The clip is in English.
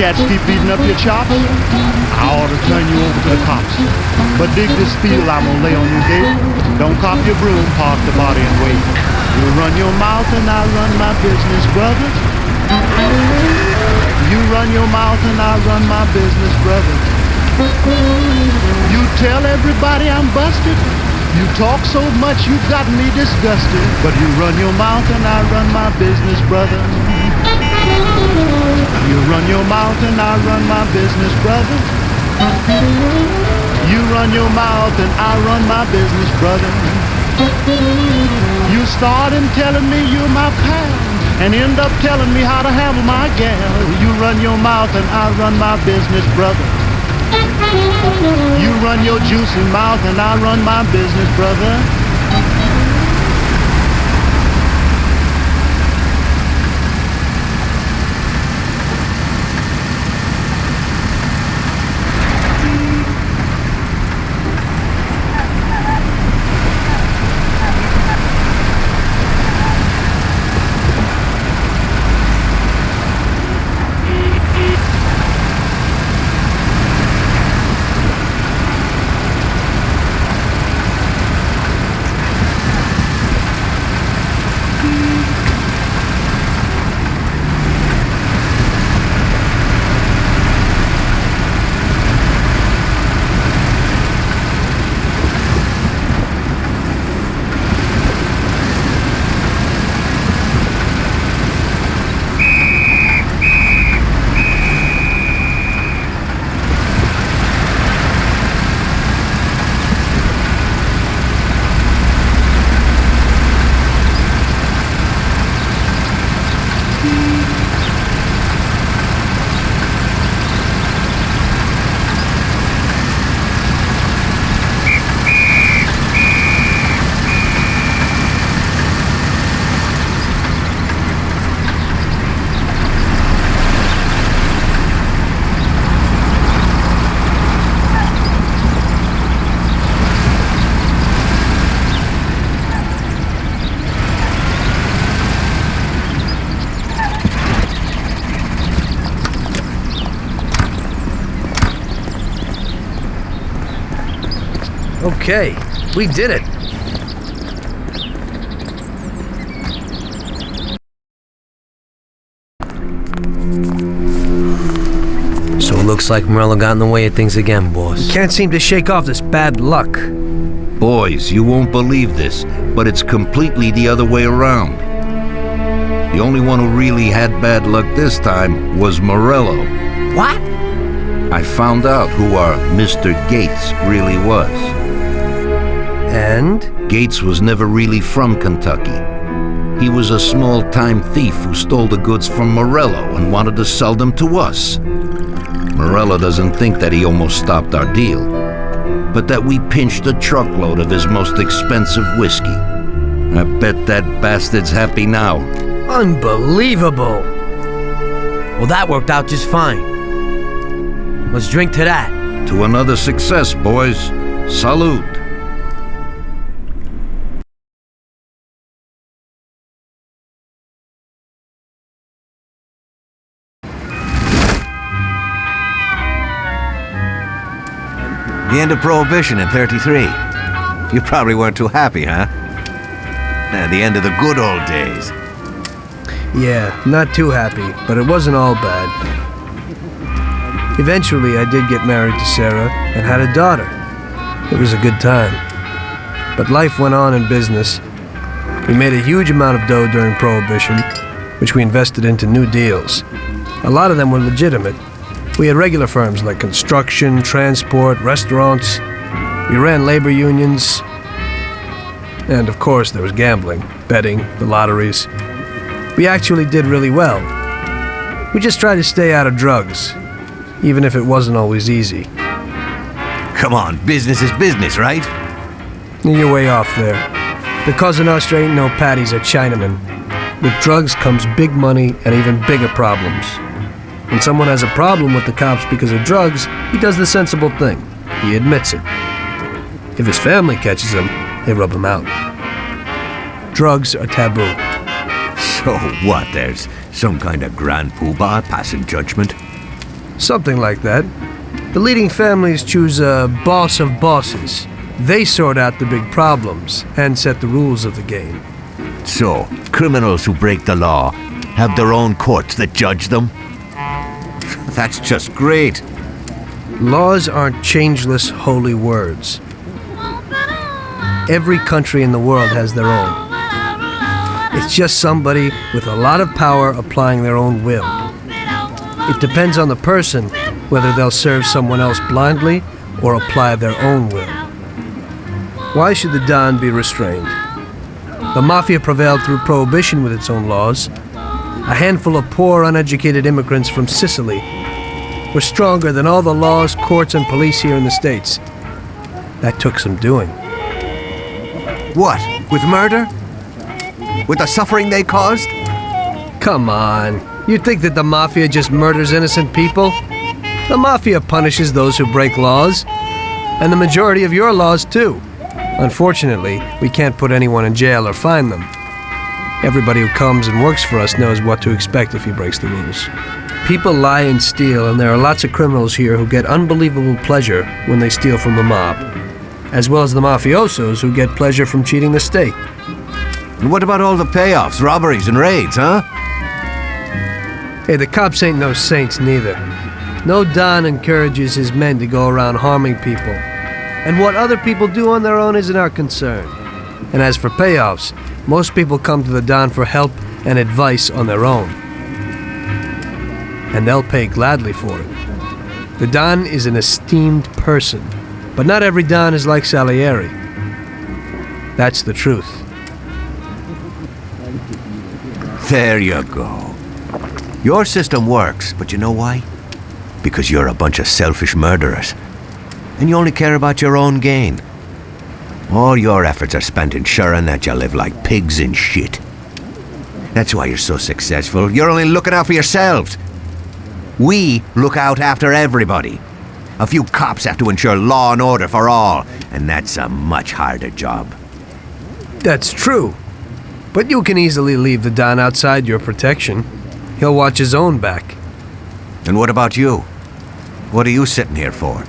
cats keep beating up your chops, I ought to turn you over to the cops. But dig this field I'm gonna lay on your gate. Don't cop your broom, park the body and wait. You run your mouth and I run my business, brother. You run your mouth and I run my business, brother. You tell everybody I'm busted. You talk so much you've got me disgusted. But you run your mouth and I run my business, brother. You run your mouth and I run my business, brother. You run your mouth and I run my business, brother. You start in telling me you're my pal and end up telling me how to handle my gal. You run your mouth and I run my business, brother. You run your juicy mouth and I run my business, brother. Okay, we did it. So it looks like Morello got in the way of things again, boss. We can't seem to shake off this bad luck. Boys, you won't believe this, but it's completely the other way around. The only one who really had bad luck this time was Morello. What? I found out who our Mr. Gates really was. And? Gates was never really from Kentucky. He was a small-time thief who stole the goods from Morello and wanted to sell them to us. Morello doesn't think that he almost stopped our deal, but that we pinched a truckload of his most expensive whiskey. I bet that bastard's happy now. Unbelievable! Well, that worked out just fine. Let's drink to that. To another success, boys. Salute. The end of Prohibition in '33. You probably weren't too happy, huh? The end of the good old days. Yeah, not too happy, but it wasn't all bad. Eventually, I did get married to Sarah and had a daughter. It was a good time. But life went on in business. We made a huge amount of dough during Prohibition, which we invested into new deals. A lot of them were legitimate. We had regular firms like construction, transport, restaurants. We ran labor unions. And of course, there was gambling, betting, the lotteries. We actually did really well. We just tried to stay out of drugs, even if it wasn't always easy. Come on, business is business, right? You're way off there. The Cosa Nostra ain't no Patties or Chinamen. With drugs comes big money and even bigger problems. When someone has a problem with the cops because of drugs, he does the sensible thing. He admits it. If his family catches him, they rub him out. Drugs are taboo. So what, there's some kind of grand poobah passing judgment? Something like that. The leading families choose a boss of bosses. They sort out the big problems and set the rules of the game. So, criminals who break the law have their own courts that judge them? That's just great. Laws aren't changeless holy words. Every country in the world has their own. It's just somebody with a lot of power applying their own will. It depends on the person whether they'll serve someone else blindly or apply their own will. Why should the Don be restrained? The Mafia prevailed through Prohibition with its own laws. A handful of poor, uneducated immigrants from Sicily were stronger than all the laws, courts, and police here in the States. That took some doing. What? With murder? With the suffering they caused? Come on. You think that the Mafia just murders innocent people? The Mafia punishes those who break laws. And the majority of your laws, too. Unfortunately, we can't put anyone in jail or fine them. Everybody who comes and works for us knows what to expect if he breaks the rules. People lie and steal, and there are lots of criminals here who get unbelievable pleasure when they steal from the mob, as well as the mafiosos who get pleasure from cheating the state. And what about all the payoffs, robberies, and raids, huh? Hey, the cops ain't no saints neither. No Don encourages his men to go around harming people. And what other people do on their own isn't our concern. And as for payoffs, most people come to the Don for help and advice on their own. And they'll pay gladly for it. The Don is an esteemed person, but not every Don is like Salieri. That's the truth. There you go. Your system works, but you know why? Because you're a bunch of selfish murderers. And you only care about your own gain. All your efforts are spent ensuring that you live like pigs in shit. That's why you're so successful. You're only looking out for yourselves. We look out after everybody. A few cops have to ensure law and order for all, and that's a much harder job. That's true. But you can easily leave the Don outside your protection. He'll watch his own back. And what about you? What are you sitting here for?